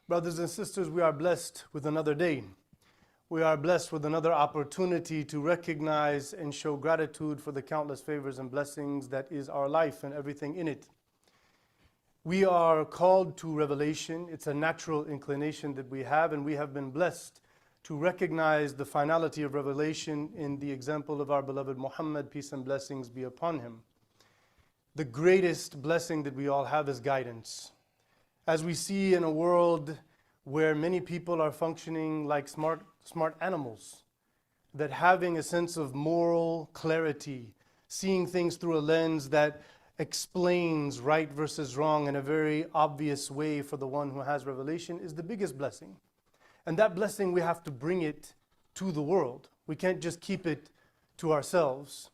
Brothers and sisters, we are blessed with another day. We are blessed with another opportunity to recognize and show gratitude for the countless favors and blessings that is our life and everything in it. We are called to revelation. It's a natural inclination that we have, and we have been blessed to recognize the finality of revelation in the example of our beloved Muhammad, peace and blessings be upon him. The greatest blessing that we all have is guidance. As we see in a world where many people are functioning like smart animals, that having a sense of moral clarity, seeing things through a lens that explains right versus wrong in a very obvious way for the one who has revelation is the biggest blessing. And that blessing, we have to bring it to the world. We can't just keep it to ourselves.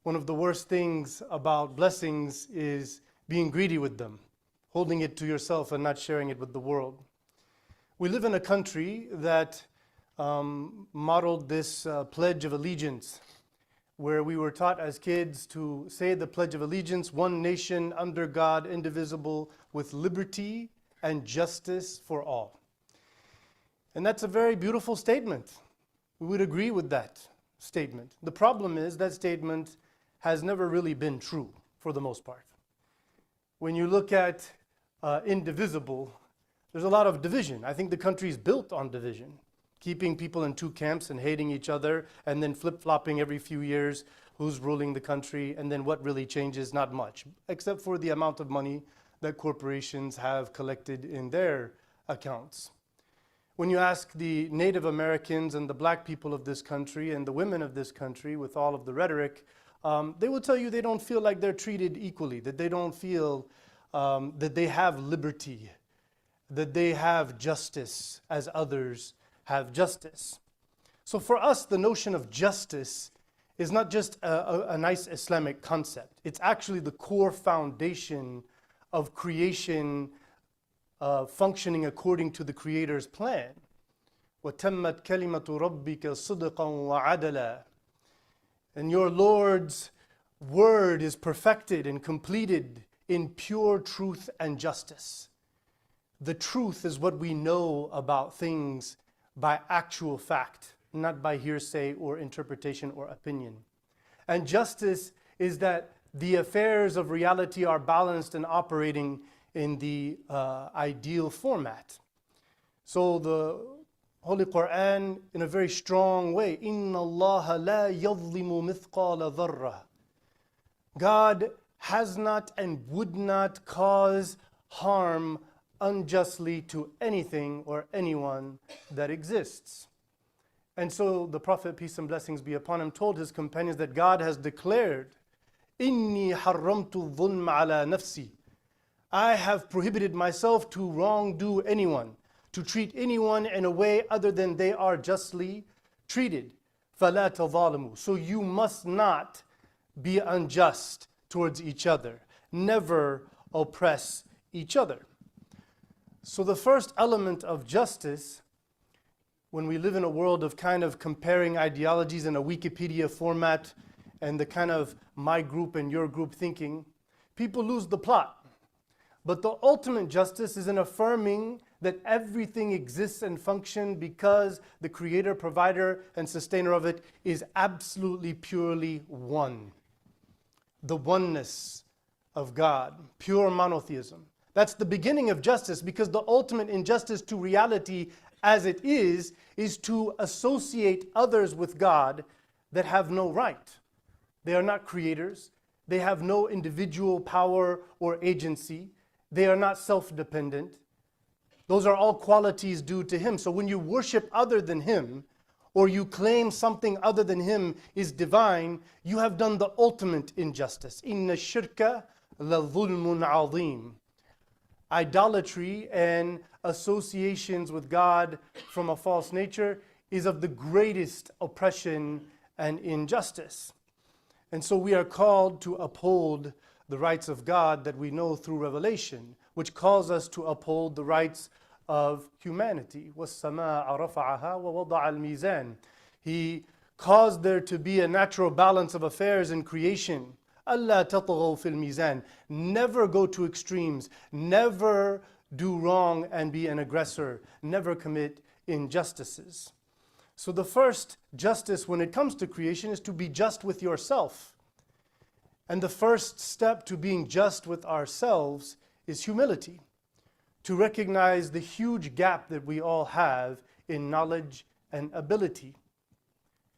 One of the worst things about blessings is being greedy with them, holding it to yourself and not sharing it with the world. We live in a country that modeled this Pledge of Allegiance, where we were taught as kids to say the Pledge of Allegiance, one nation under God, indivisible, with liberty and justice for all. And that's a very beautiful statement. We would agree with that statement. The problem is that statement has never really been true for the most part. When you look at indivisible, there's a lot of division. I think the country is built on division, keeping people in two camps and hating each other, and then flip-flopping every few years who's ruling the country, and then what really changes? Not much, except for the amount of money that corporations have collected in their accounts. When you ask the Native Americans and the black people of this country and the women of this country, with all of the rhetoric, they will tell you they don't feel like they're treated equally, that they don't feel that they have liberty, that they have justice as others have justice. So for us, the notion of justice is not just a nice Islamic concept. It's actually the core foundation of creation functioning according to the Creator's plan. وَتَمَّتْ كَلِمَةُ رَبِّكَ صِدْقًا وَعَدَلًا. And your Lord's word is perfected and completed in pure truth and justice. The truth is what we know about things by actual fact, not by hearsay or interpretation or opinion. And justice is that the affairs of reality are balanced and operating in the ideal format. So the Holy Quran, in a very strong way, إِنَّ اللَّهَ لَا يَظْلِمُ مِثْقَالَ ذَرَّةٍ. God has not and would not cause harm unjustly to anything or anyone that exists. And so the Prophet, peace and blessings be upon him, told his companions that God has declared, إِنِّي حَرَّمْتُ الظُّلْمَ عَلَى نَفْسِي. I have prohibited myself to wrongdo anyone, to treat anyone in a way other than they are justly treated. فَلَا تَظَالِمُوا. So you must not be unjust towards each other. Never oppress each other. So the first element of justice, when we live in a world of kind of comparing ideologies in a Wikipedia format and the kind of my group and your group thinking, people lose the plot. But the ultimate justice is in affirming that everything exists and functions because the creator, provider, and sustainer of it is absolutely purely one. The oneness of God, pure monotheism. That's the beginning of justice, because the ultimate injustice to reality as it is to associate others with God that have no right. They are not creators. They have no individual power or agency. They are not self-dependent. Those are all qualities due to Him. So when you worship other than Him, or you claim something other than Him is divine, you have done the ultimate injustice. إِنَّ الشِّرْكَ لَظُلْمٌ عَظِيمٌ. Idolatry and associations with God from a false nature is of the greatest oppression and injustice. And so we are called to uphold the rights of God that we know through revelation, which calls us to uphold the rights of humanity. وَالسَّمَاءَ رَفَعَهَا وَوَضَعَ الْمِيزَانَ. He caused there to be a natural balance of affairs in creation. أَلَّا تَطْغَوْا فِي الْمِيزَانِ. Never go to extremes. Never do wrong and be an aggressor, never commit injustices. So the first justice when it comes to creation is to be just with yourself. And the first step to being just with ourselves is humility. To recognize the huge gap that we all have in knowledge and ability.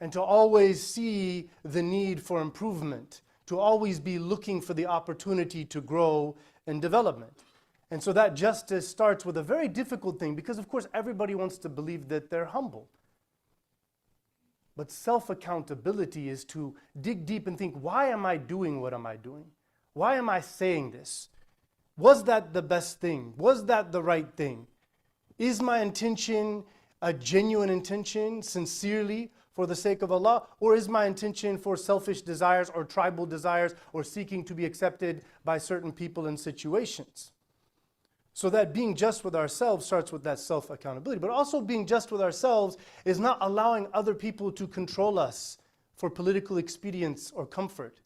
And to always see the need for improvement. To always be looking for the opportunity to grow and development. And so that justice starts with a very difficult thing, because of course everybody wants to believe that they're humble. But self-accountability is to dig deep and think, why am I doing what am I doing? Why am I saying this? Was that the best thing? Was that the right thing? Is my intention a genuine intention, sincerely, for the sake of Allah? Or is my intention for selfish desires or tribal desires or seeking to be accepted by certain people and situations? So that being just with ourselves starts with that self-accountability. But also being just with ourselves is not allowing other people to control us for political expedience or comfort.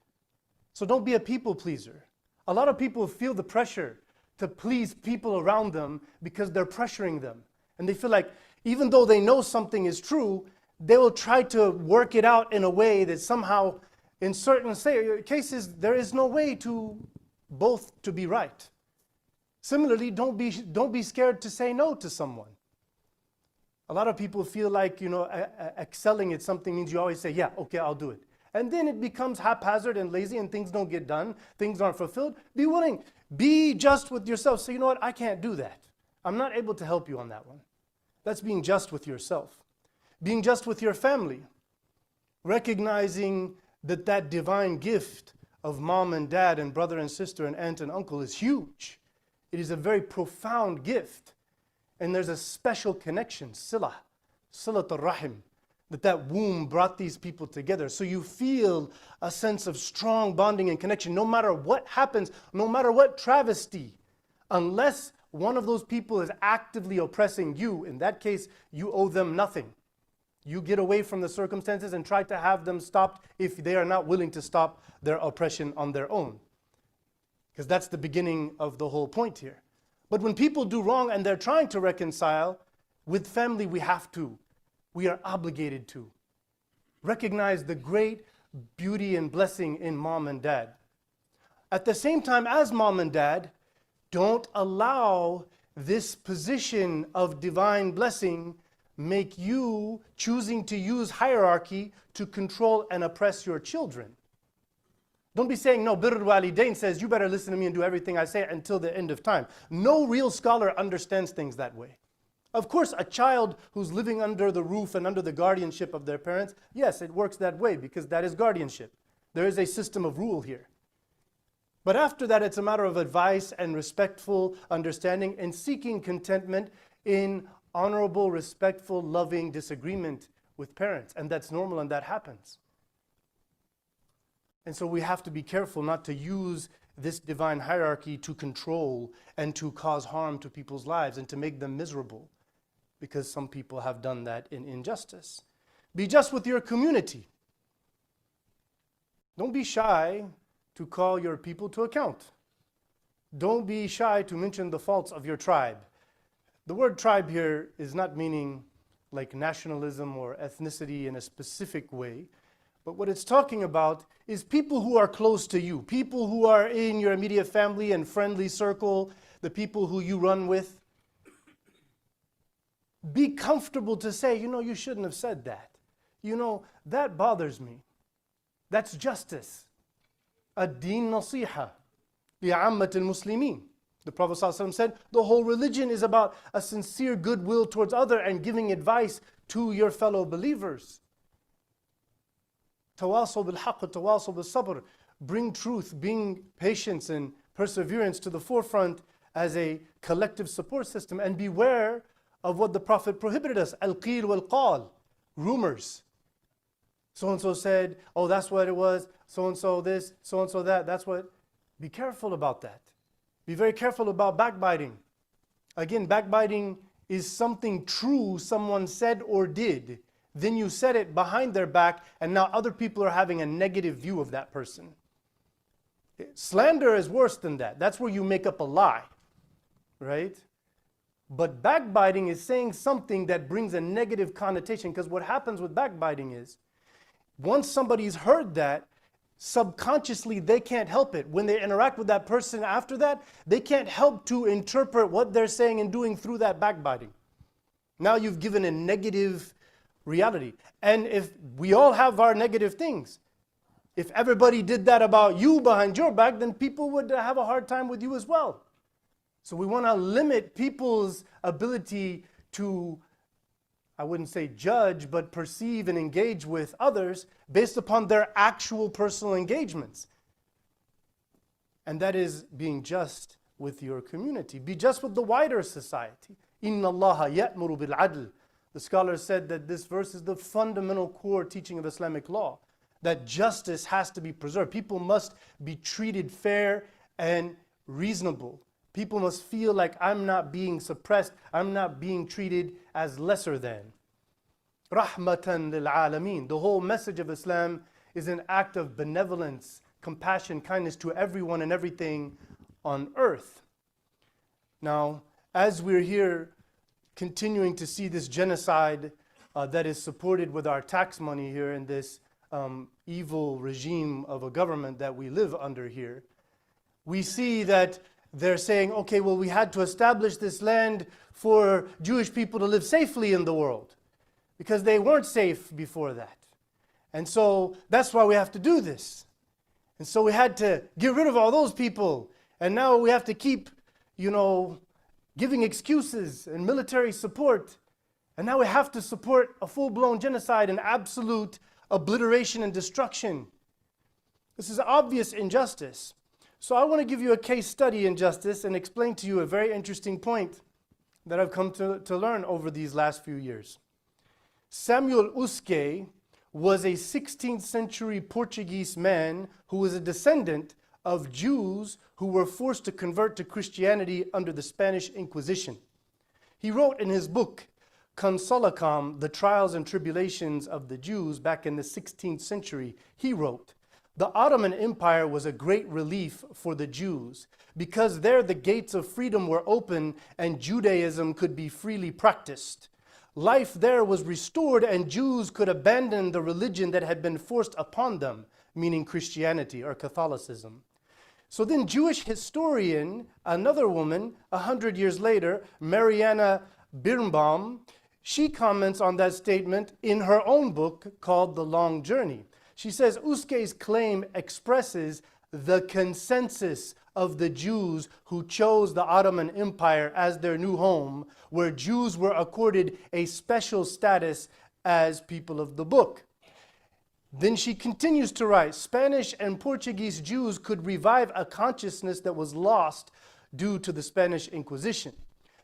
So don't be a people pleaser. A lot of people feel the pressure to please people around them because they're pressuring them. And they feel like even though they know something is true, they will try to work it out in a way that somehow, in certain cases, there is no way to both to be right. Similarly, don't be scared to say no to someone. A lot of people feel like, excelling at something means you always say, yeah, okay, I'll do it. And then it becomes haphazard and lazy and things don't get done, things aren't fulfilled. Be willing, be just with yourself. Say, you know what, I can't do that. I'm not able to help you on that one. That's being just with yourself. Being just with your family. Recognizing that that divine gift of mom and dad and brother and sister and aunt and uncle is huge. It is a very profound gift. And there's a special connection, silah, silatul rahim, that womb brought these people together. So you feel a sense of strong bonding and connection, no matter what happens, no matter what travesty, unless one of those people is actively oppressing you. In that case, you owe them nothing. You get away from the circumstances and try to have them stopped if they are not willing to stop their oppression on their own. Because that's the beginning of the whole point here. But when people do wrong and they're trying to reconcile, with family we have to. We are obligated to. Recognize the great beauty and blessing in mom and dad. At the same time as mom and dad, don't allow this position of divine blessing make you choosing to use hierarchy to control and oppress your children. Don't be saying, no, Birr Walidain says you better listen to me and do everything I say until the end of time. No real scholar understands things that way. Of course, a child who's living under the roof and under the guardianship of their parents, yes, it works that way because that is guardianship. There is a system of rule here. But after that, it's a matter of advice and respectful understanding and seeking contentment in honorable, respectful, loving disagreement with parents. And that's normal and that happens. And so we have to be careful not to use this divine hierarchy to control and to cause harm to people's lives and to make them miserable, because some people have done that in injustice. Be just with your community. Don't be shy to call your people to account. Don't be shy to mention the faults of your tribe. The word tribe here is not meaning like nationalism or ethnicity in a specific way. But what it's talking about is people who are close to you, people who are in your immediate family and friendly circle, the people who you run with. Be comfortable to say, you shouldn't have said that. That bothers me. That's justice. Ad-din nasiha li'ammat al-muslimin. The Prophet ﷺ said, the whole religion is about a sincere goodwill towards others and giving advice to your fellow believers. Tawasaw bil-haqq, tawasaw bil-sabr. Bring truth, bring patience and perseverance to the forefront as a collective support system, and beware of what the Prophet prohibited us, al-qeel wal-qal, rumors. So-and-so said, oh, that's what it was, so-and-so this, so-and-so that, that's what. Be careful about that. Be very careful about backbiting. Again, backbiting is something true someone said or did. Then you said it behind their back, and now other people are having a negative view of that person. Slander is worse than that. That's where you make up a lie, right? But backbiting is saying something that brings a negative connotation, because what happens with backbiting is, once somebody's heard that, subconsciously they can't help it. When they interact with that person after that, they can't help to interpret what they're saying and doing through that backbiting. Now you've given a negative reality. And if we all have our negative things, if everybody did that about you behind your back, then people would have a hard time with you as well. So we want to limit people's ability to, I wouldn't say judge, but perceive and engage with others based upon their actual personal engagements. And that is being just with your community. Be just with the wider society. Inna Allaha ya'muru bil adl. The scholars said that this verse is the fundamental core teaching of Islamic law, that justice has to be preserved. People must be treated fair and reasonable. People must feel like I'm not being suppressed, I'm not being treated as lesser than. Rahmatan lil alameen. The whole message of Islam is an act of benevolence, compassion, kindness to everyone and everything on earth. Now, as we're here continuing to see this genocide that is supported with our tax money here in this evil regime of a government that we live under here, we see that they're saying, okay, well, we had to establish this land for Jewish people to live safely in the world because they weren't safe before that. And so that's why we have to do this. And so we had to get rid of all those people. And now we have to keep, giving excuses and military support. And now we have to support a full-blown genocide and absolute obliteration and destruction. This is obvious injustice. So I want to give you a case study in justice and explain to you a very interesting point that I've come to learn over these last few years. Samuel Uske was a 16th century Portuguese man who was a descendant of Jews who were forced to convert to Christianity under the Spanish Inquisition. He wrote in his book, Consolacom, The Trials and Tribulations of the Jews, back in the 16th century, he wrote, "The Ottoman Empire was a great relief for the Jews because there the gates of freedom were open and Judaism could be freely practiced. Life there was restored and Jews could abandon the religion that had been forced upon them," meaning Christianity or Catholicism. So then Jewish historian, another woman, 100 years later, Mariana Birnbaum, she comments on that statement in her own book called The Long Journey. She says, Uske's claim expresses the consensus of the Jews who chose the Ottoman Empire as their new home, where Jews were accorded a special status as people of the book. Then she continues to write, Spanish and Portuguese Jews could revive a consciousness that was lost due to the Spanish Inquisition.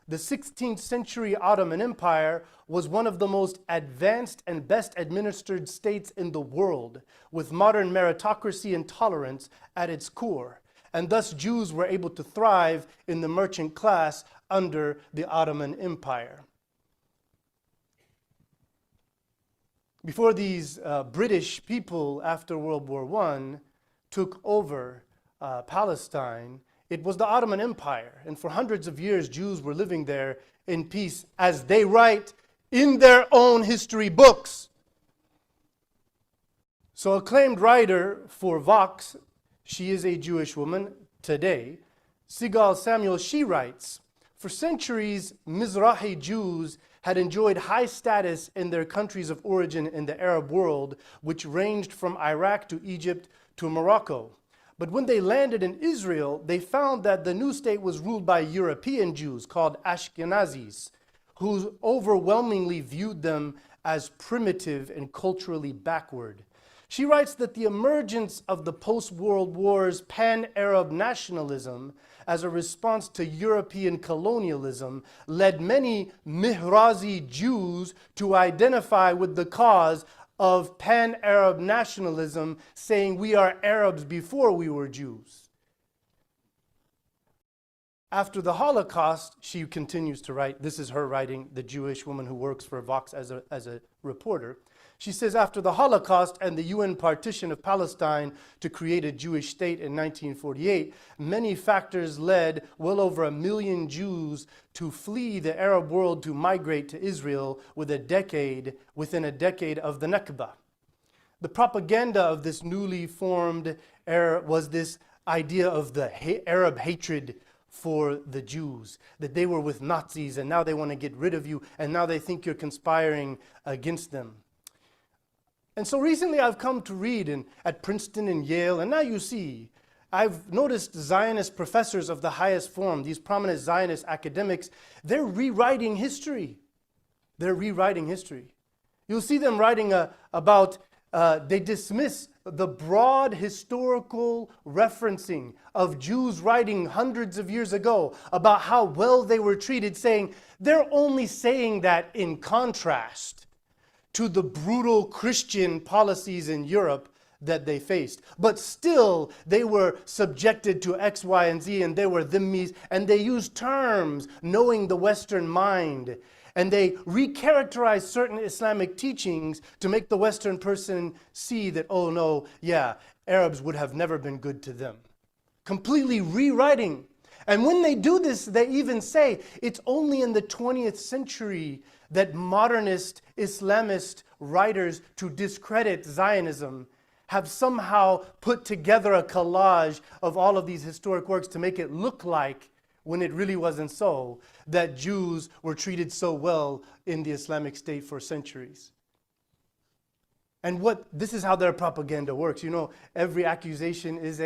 The 16th century Ottoman Empire was one of the most advanced and best administered states in the world, with modern meritocracy and tolerance at its core. And thus Jews were able to thrive in the merchant class under the Ottoman Empire. Before these British people after World War I took over Palestine, it was the Ottoman Empire. And for hundreds of years, Jews were living there in peace, as they write in their own history books. So acclaimed writer for Vox, she is a Jewish woman today, Sigal Samuel, she writes, for centuries, Mizrahi Jews had enjoyed high status in their countries of origin in the Arab world, which ranged from Iraq to Egypt to Morocco. But when they landed in Israel, they found that the new state was ruled by European Jews called Ashkenazis, who overwhelmingly viewed them as primitive and culturally backward. She writes that the emergence of the post-World War's pan-Arab nationalism as a response to European colonialism led many Mihrazi Jews to identify with the cause of pan-Arab nationalism, saying we are Arabs before we were Jews. After the Holocaust, she continues to write, this is her writing, the Jewish woman who works for Vox as a reporter. She says, after the Holocaust and the UN partition of Palestine to create a Jewish state in 1948, many factors led well over 1 million Jews to flee the Arab world to migrate to Israel within a decade of the Nakba. The propaganda of this newly formed era was this idea of the Arab hatred for the Jews, that they were with Nazis and now they want to get rid of you and now they think you're conspiring against them. And so recently I've come to read at Princeton and Yale, and now you see, I've noticed Zionist professors of the highest form, these prominent Zionist academics, they're rewriting history. They're rewriting history. You'll see them writing about, they dismiss the broad historical referencing of Jews writing hundreds of years ago about how well they were treated, saying they're only saying that in contrast to the brutal Christian policies in Europe that they faced. But still, they were subjected to X, Y, and Z, and they were dhimmis, and they used terms knowing the Western mind. And they recharacterized certain Islamic teachings to make the Western person see that, oh no, yeah, Arabs would have never been good to them. Completely rewriting. And when they do this, they even say it's only in the 20th century that modernist Islamist writers to discredit Zionism have somehow put together a collage of all of these historic works to make it look like, when it really wasn't so, that Jews were treated so well in the Islamic State for centuries. And this is how their propaganda works. You know, every accusation is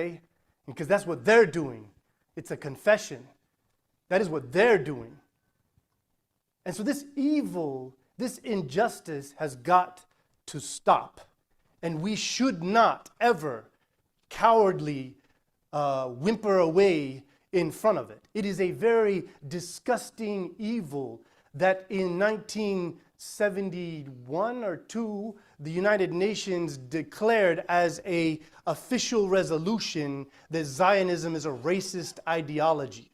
because that's what they're doing. It's a confession. That is what they're doing. And so this evil, this injustice has got to stop. And we should not ever cowardly whimper away in front of it. It is a very disgusting evil that in 1971 or 2, the United Nations declared as an official resolution that Zionism is a racist ideology.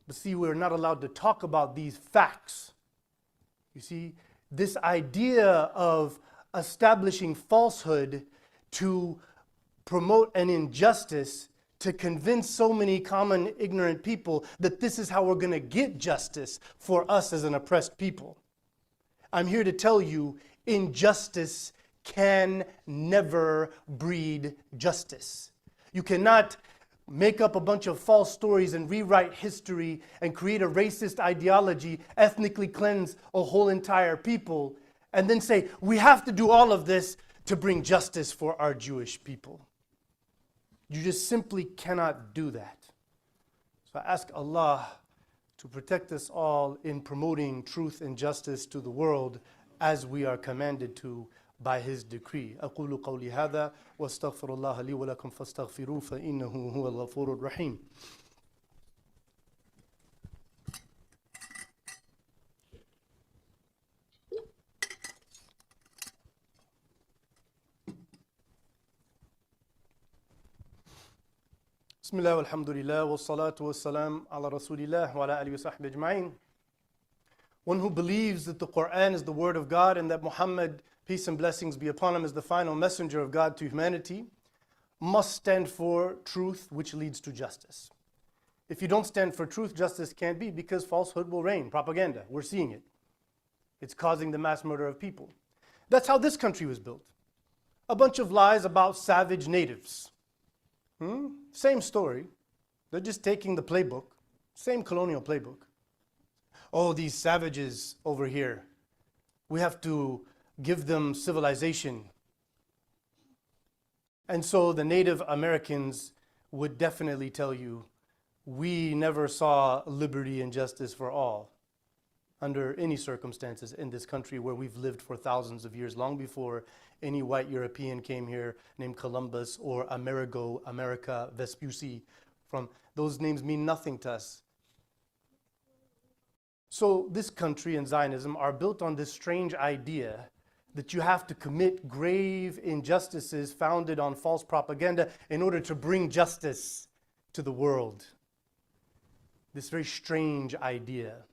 But see, we're not allowed to talk about these facts. You see, this idea of establishing falsehood to promote an injustice, to convince so many common ignorant people that this is how we're going to get justice for us as an oppressed people. I'm here to tell you, injustice can never breed justice. You cannot make up a bunch of false stories and rewrite history and create a racist ideology, ethnically cleanse a whole entire people, and then say, we have to do all of this to bring justice for our Jewish people. You just simply cannot do that. So I ask Allah to protect us all in promoting truth and justice to the world as we are commanded to by His decree. أقول قولي هذا واستغفر الله لي ولكم فاستغفروه فإنه هو الغفور الرحيم. بسم الله والحمد لله والصلاة والسلام على رسول الله وعلى آله وصحبه أجمعين. One who believes that the Quran is the word of God and that Muhammad, peace and blessings be upon him, is the final messenger of God to humanity, must stand for truth, which leads to justice. If you don't stand for truth, justice can't be, because falsehood will reign, propaganda. We're seeing it. It's causing the mass murder of people. That's how this country was built. A bunch of lies about savage natives. Same story. They're just taking the playbook, same colonial playbook. Oh, these savages over here, we have to give them civilization. And so the Native Americans would definitely tell you, we never saw liberty and justice for all under any circumstances in this country where we've lived for thousands of years, long before any white European came here named Columbus or Amerigo, America Vespucci. Those names mean nothing to us. So this country and Zionism are built on this strange idea that you have to commit grave injustices founded on false propaganda in order to bring justice to the world. This very strange idea.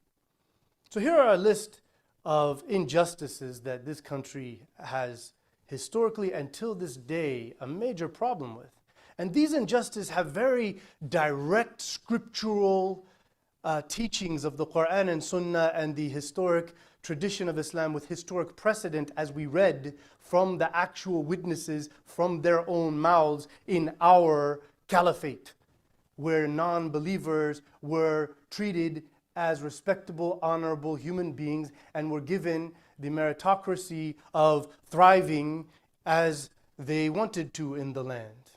So here are a list of injustices that this country has historically and till this day a major problem with. And these injustices have very direct scriptural teachings of the Quran and Sunnah and the historic tradition of Islam with historic precedent, as we read from the actual witnesses from their own mouths in our caliphate, where non-believers were treated as respectable, honorable human beings and were given the meritocracy of thriving as they wanted to in the land,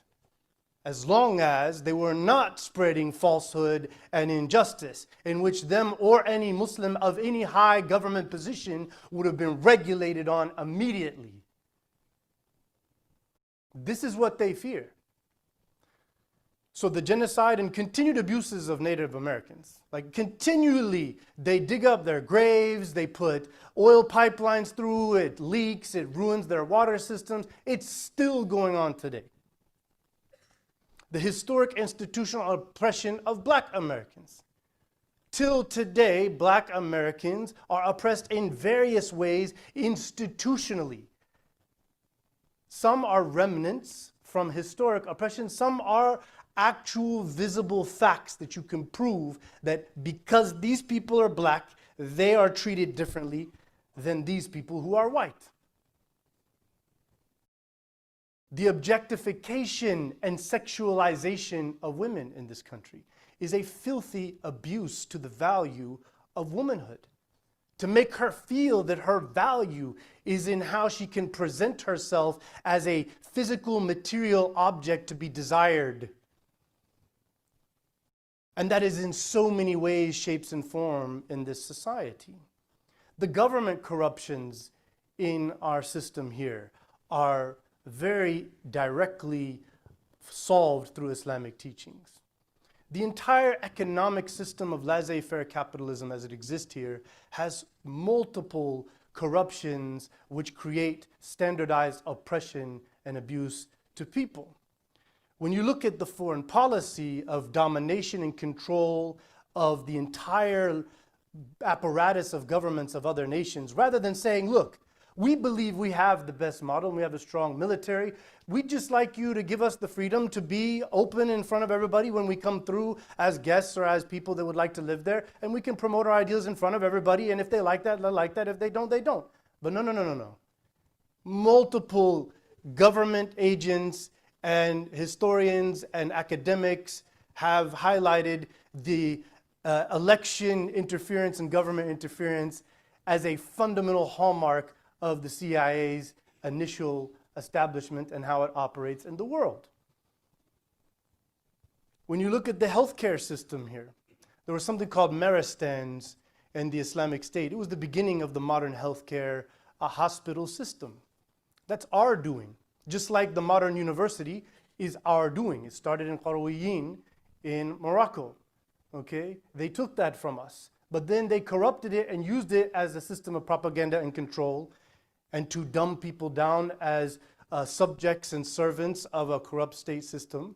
as long as they were not spreading falsehood and injustice, in which them or any Muslim of any high government position would have been regulated on immediately. This is what they fear. So the genocide and continued abuses of Native Americans, like continually, they dig up their graves, they put oil pipelines through, it leaks, it ruins their water systems. It's still going on today. The historic institutional oppression of Black Americans. Till today, Black Americans are oppressed in various ways institutionally. Some are remnants from historic oppression, some are actual visible facts that you can prove that because these people are Black, they are treated differently than these people who are white. The objectification and sexualization of women in this country is a filthy abuse to the value of womanhood. To make her feel that her value is in how she can present herself as a physical, material object to be desired. And that is in so many ways, shapes, and form in this society. The government corruptions in our system here are very directly solved through Islamic teachings. The entire economic system of laissez-faire capitalism as it exists here has multiple corruptions which create standardized oppression and abuse to people. When you look at the foreign policy of domination and control of the entire apparatus of governments of other nations, rather than saying, look, we believe we have the best model and we have a strong military. We'd just like you to give us the freedom to be open in front of everybody when we come through as guests or as people that would like to live there. And we can promote our ideals in front of everybody. And if they like that, they like that. If they don't, they don't. But no. Multiple government agents and historians and academics have highlighted the election interference and government interference as a fundamental hallmark of the CIA's initial establishment and how it operates in the world. When you look at the healthcare system here, there was something called Meristans in the Islamic State. It was the beginning of the modern healthcare hospital system. That's our doing. Just like the modern university is our doing. It started in Qarawiyyin in Morocco. Okay? They took that from us. But then they corrupted it and used it as a system of propaganda and control and to dumb people down as subjects and servants of a corrupt state system.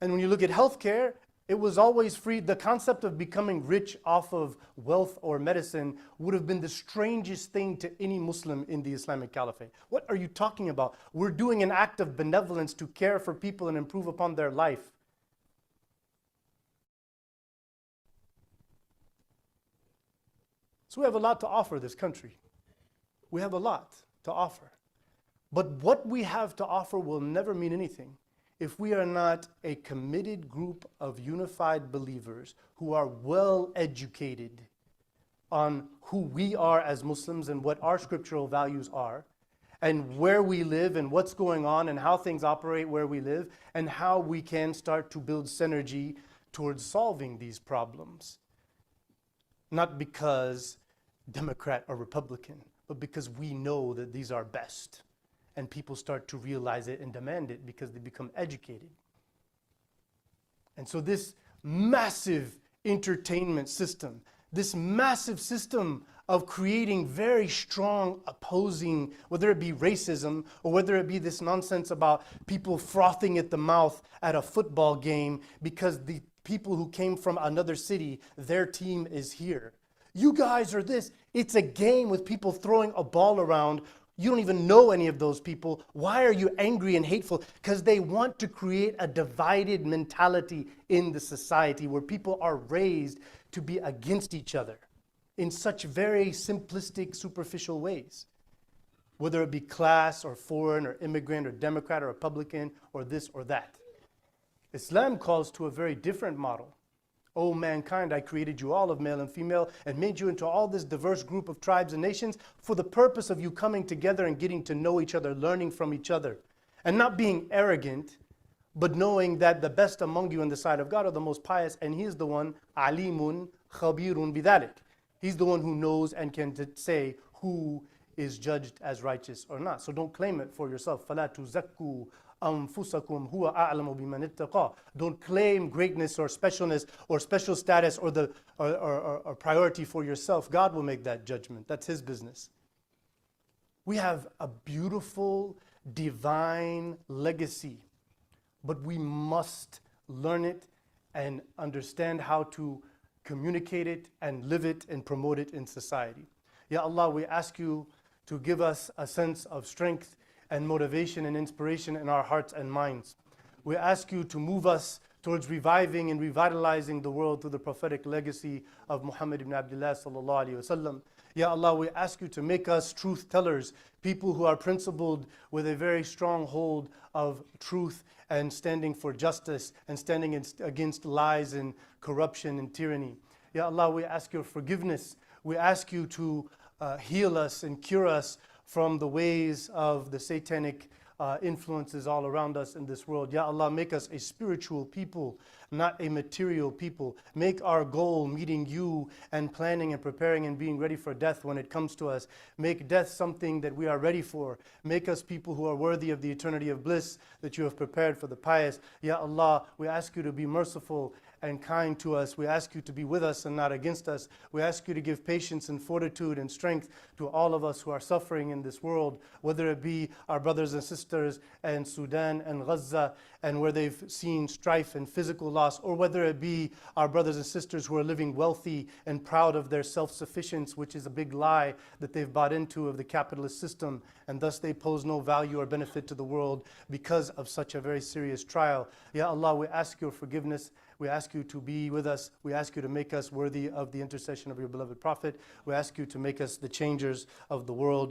And when you look at healthcare, it was always free. The concept of becoming rich off of wealth or medicine would have been the strangest thing to any Muslim in the Islamic Caliphate. What are you talking about? We're doing an act of benevolence to care for people and improve upon their life. So we have a lot to offer this country. We have a lot to offer. But what we have to offer will never mean anything if we are not a committed group of unified believers who are well educated on who we are as Muslims and what our scriptural values are, and where we live and what's going on and how things operate where we live, and how we can start to build synergy towards solving these problems. Not because Democrat or Republican, but because we know that these are best. And people start to realize it and demand it because they become educated. And so this massive entertainment system, this massive system of creating very strong opposing, whether it be racism or whether it be this nonsense about people frothing at the mouth at a football game because the people who came from another city, their team is here. You guys are this. It's a game with people throwing a ball around. You don't even know any of those people. Why are you angry and hateful? Because they want to create a divided mentality in the society where people are raised to be against each other in such very simplistic, superficial ways. Whether it be class or foreign or immigrant or Democrat or Republican or this or that. Islam calls to a very different model. O mankind, I created you all of male and female and made you into all this diverse group of tribes and nations for the purpose of you coming together and getting to know each other, learning from each other. And not being arrogant, but knowing that the best among you in the sight of God are the most pious, and He is the one, alimun khabirun bidalik. He's the one who knows and can say who is judged as righteous or not. So don't claim it for yourself. فَلَا تُزَكُّوا أَنفُسَكُمْ هُوَ أَعْلَمُ بِمَنِ اتَّقَى. Don't claim greatness or specialness or special status or the or priority for yourself. God will make that judgment. That's His business. We have a beautiful, divine legacy, but we must learn it and understand how to communicate it and live it and promote it in society. Ya Allah, we ask you to give us a sense of strength and motivation and inspiration in our hearts and minds. We ask you to move us towards reviving and revitalizing the world through the prophetic legacy of Muhammad ibn Abdullah sallallahu alaihi wasallam. Ya Allah, we ask you to make us truth tellers, people who are principled with a very strong hold of truth and standing for justice and standing against lies and corruption and tyranny. Ya Allah, we ask your forgiveness. We ask you to heal us and cure us from the ways of the satanic influences all around us in this world. Ya Allah, make us a spiritual people, not a material people. Make our goal meeting you and planning and preparing and being ready for death when it comes to us. Make death something that we are ready for. Make us people who are worthy of the eternity of bliss that you have prepared for the pious. Ya Allah, we ask you to be merciful and kind to us. We ask you to be with us and not against us. We ask you to give patience and fortitude and strength to all of us who are suffering in this world, whether it be our brothers and sisters in Sudan and Gaza, and where they've seen strife and physical loss, or whether it be our brothers and sisters who are living wealthy and proud of their self-sufficiency, which is a big lie that they've bought into of the capitalist system, and thus they pose no value or benefit to the world because of such a very serious trial. Ya Allah, we ask your forgiveness. We ask you to be with us. We ask you to make us worthy of the intercession of your beloved Prophet. We ask you to make us the changers of the world.